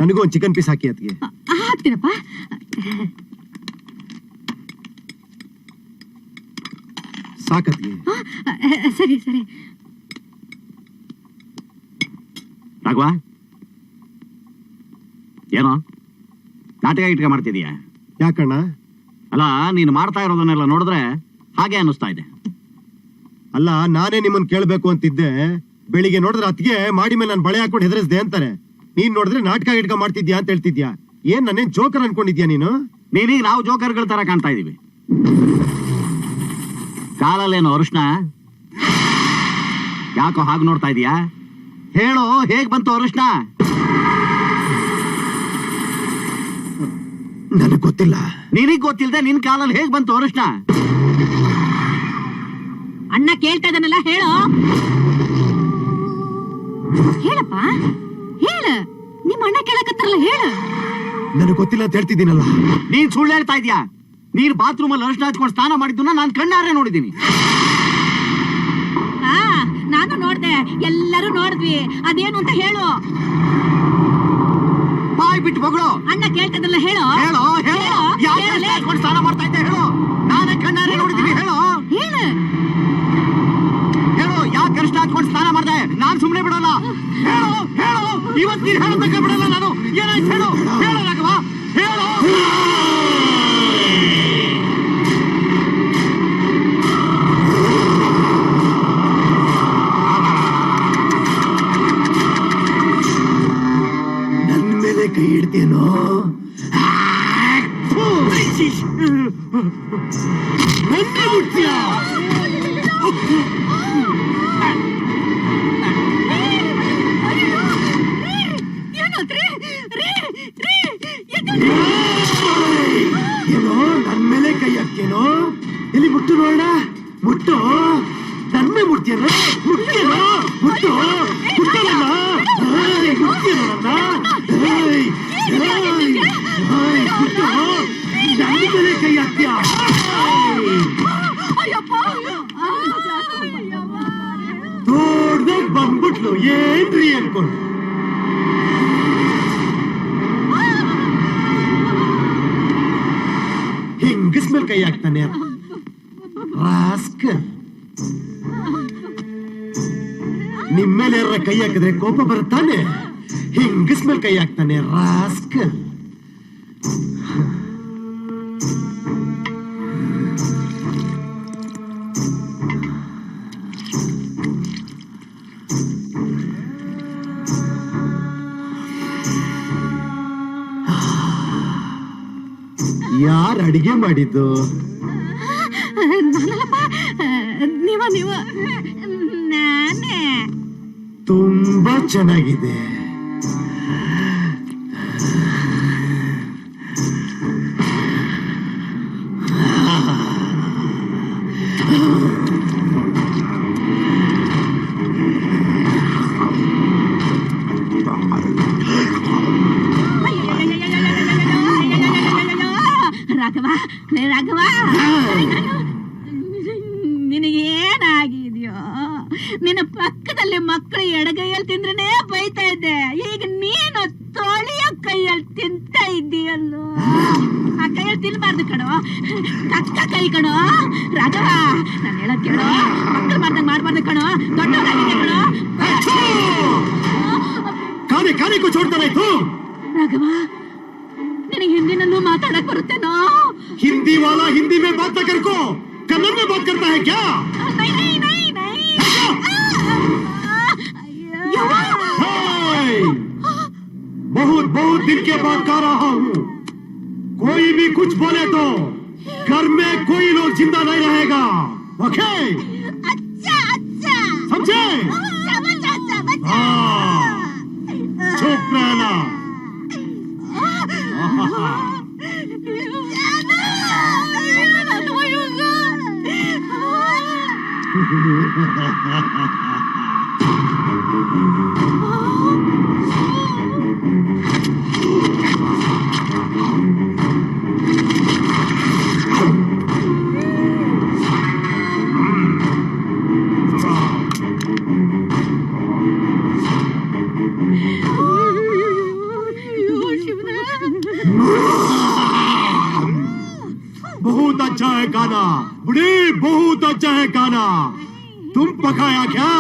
ನನಗೂ ಒಂದು chicken piece ಹಾಕಿ ಅತ್ತಿಗೆ. ಹಾಕ್ತೀನಪ್ಪ. ಸಾಕತ್ತಿಗೆ. ಸರಿ ಸರಿ. ರಾಘವ, ಏನೋ ನಾಟಕ ಇಟ್ಕ ಮಾಡ್ತಿದೀಯ? ಯಾಕಣ್ಣ? ಅಲ್ಲ, ನೀನು ಮಾಡ್ತಾ ಇರೋದನ್ನೆಲ್ಲ ನೋಡಿದ್ರೆ ಹಾಗೆ ಅನ್ನಿಸ್ತಾ ಇದೆ. ಅಲ್ಲ, ನಾನೇ ನಿಮ್ಮನ್ನ ಕೇಳ್ಬೇಕು ಅಂತಿದ್ದೆ. ಬೆಳಿಗ್ಗೆ ನೋಡಿದ್ರೆ ಅತ್ತಿಗೆ ಮಾಡಿ ಮೇಲೆ ನಾನು ಬಳೆ ಹಾಕೊಂಡು ಹೆದರಿಸ್ದೆ ಅಂತಾರೆ. ನೀನ್ ನೋಡಿದ್ರೆ ನಾಟಕ ಇಟ್ಕ ಮಾಡ್ತಿದ್ಯಾ ಅಂತ ಹೇಳ್ತಿದ್ಯಾ. ಏನ್ ನನ್ನೇನ್ ಜೋಕರ್ ಅನ್ಕೊಂಡಿದ್ಯಾ ನೀನು? ನೀನೀಗ ನಾವು ಜೋಕರ್ಗಳ ತರ ಕಾಣ್ತಾ ಇದೀವಿ. ಕಾಲಲ್ಲೇನು ಅರುಷ್ಣ? ಯಾಕೋ ಹಾಗೆ ನೋಡ್ತಾ ಇದೀಯಾ? ಹೇಳೋ, ಹೇಗ್ ಬಂತು ಅರುಷ್ಣ? ನನಗ್ ಗೊತ್ತಿಲ್ಲ. ನಿನಗ್ ಗೊತ್ತಿಲ್ಲದೆ ನಿನ್ ಕಾಲಲ್ಲಿ ಹೇಗ್ ಬಂತು ಅರುಷ್ಣ? ಅಣ್ಣ ಕೇಳ್ತಾ ಇದನ್ನಲ್ಲ, ಹೇಳೋ. ಹೇಳಪ್ಪ, ಹೇಳ. ನಿಮ್ಮ ಅಣ್ಣ ಕೇಳಕತ್ತಾರಲ್ಲ, ಹೇಳ. ನನಗ್ ಗೊತ್ತಿಲ್ಲ ಅಂತ ಹೇಳ್ತಿದ್ದೀನಲ್ಲ. ನೀನ್ ಸುಳ್ಳು ಹೇಳ್ತಾ ಇದೀಯಾ? ನೀನ್ ಬಾತ್ರೂಮ್ ಅಲ್ಲಿ ಅರಿಶಿನ ಹಚ್ಕೊಂಡು ಸ್ನಾನ ಮಾಡಿದ್ದನ್ನ ನಾನು ಕಣ್ಣಾರೆ ನೋಡಿದ್ದೀನಿ. ನಾನು ನೋಡ್ದೆ, ಎಲ್ಲರೂ ನೋಡಿದ್ವಿ. ಅದೇನು ಅಂತ ಹೇಳು. ಬಾಯ್ ಬಿಟ್ಟು ಮಗಳು. ಅಣ್ಣ ಕೇಳ್ತದಲ್ಲ, ಹೇಳು. ಹೇಳೋ, ಹೇಳೋ. ಯಾಕೆ ಹಚ್ಕೊಂಡು ಸ್ನಾನ ಮಾಡ್ತಾ ಇದ್ದೆ ಹೇಳು? ನಾನೇ ಕಣ್ಣಾರೆ ನೋಡಿದ್ದೀನಿ. ಹೇಳೋ, ಹೇಳು. ಹೇಳು, ಯಾಕೆ ಅರಿಶಿನ ಹಚ್ಕೊಂಡು ಸ್ನಾನ ಮಾಡ್ದೆ? ನಾನ್ ಸುಮ್ನೆ ಬಿಡೋಲ್ಲ. ಹೇಳು, ಹೇಳು. ಇವತ್ತು ನೀನ್ ಹೇಳೋದಕ್ಕೆ ಬಿಡಲ್ಲ ನಾನು. ಏನಾಯ್ತು ಹೇಳು? ಹೇಳು ರಾಘವ, ಹೇಳು. ಕೈ ಇಡ್ತೇನೋ? ಏನೋ ನನ್ ಮೇಲೆ ಕೈ ಹಾಕ್ತೇನೋ? ಇಲ್ಲಿ ಮುಟ್ಟು ನೋಡ, ಮುಟ್ಟು. ನನ್ನೇ ಮುಟ್ತೇನೋ? ಮುಟ್ಟೇನೋ? ಮುಟ್ಟು, ಮುಟ್ಟಲ್ಲ. ಮುಟ್ಟೇನೋ ನನ್ನ? ನನ್ನ ಮೇಲೆ ಕೈ ಹಾಕ್ತೀಯ? ದೊಡ್ಡದಾಗ ಬಂದ್ಬಿಟ್ಲು. ಏನ್ರಿ ಅನ್ಕೊಂಡು ಹಿಂಗಸ್ ಮೇಲೆ ಕೈ ಹಾಕ್ತಾನೆ ರಾಸ್ಕಲ್. ನಿಮ್ಮೇಲೆ ಯಾರ ಕೈ ಹಾಕಿದ್ರೆ ಕೋಪ ಬರುತ್ತಾನೆ. ಹಿಂಗಸ್ ಮೇಲೆ ಕೈ ಹಾಕ್ತಾನೆ ರಾಸ್ಕಲ್. ಯಾರು ಅಡಿಗೆ ಮಾಡಿದ್ದು? ನೀವು ನಾನೇ. ತುಂಬಾ ಚೆನ್ನಾಗಿದೆ. ರಾಘವ, ರಾಘವ, ನಿನಗೇನಾಗಿದೆಯೋ? ನಿನ್ನ ಪಕ್ಕದಲ್ಲಿ ಮಕ್ಕಳು ಎಡಗೈಯಲ್ಲಿ ತಿಂದ್ರೆ ಬೈತಾ ಇದ್ದೆ. ಈಗ ನೀನು ತೊಳೆಯ ಕೈಯಲ್ಲಿ ತಿಂತ ಇದ್ದೀಯಲ್ಲೋ. ಆ ಕೈಯಲ್ಲಿ ತಿನ್ಬಾರ್ದು ಕಣೋ, ಕಕ್ಕ ಕೈ ಕಣೋ. ರಾಘವ, ನಾನು ಹೇಳೋದ್ ಕೇಳೋ. ಮಕ್ಕಳು ಮಾಡ್ದಂಗ್ ಮಾಡ್ಬಾರ್ದು ಕಣೋ. ದೊಡ್ಡವರಾಗಿದೆ ಕಣೋ. ಕಾನೆ ಕಾನೆ को छोड़ता नहीं तू. ರಾಘವ, ನಿನಗೆ ಹಿಂದಿನಲ್ಲೂ ಮಾತಾಡಕ್ ಬರುತ್ತೇನೋ? हिंदी वाला हिंदी में बात न कर को, कन्नड़ में बात करता है क्या? नहीं नहीं नहीं नहीं. बहुत बहुत दिन के बाद गा रहा हूँ. कोई भी कुछ बोले तो घर में कोई लोग जिंदा नहीं रहेगा. ओके? अच्छा अच्छा. समझे? समझ समझ. चुप रहना. बहुत अच्छा है खाना बुढ़ी, बहुत अच्छा है खाना। तुम पकाया क्या?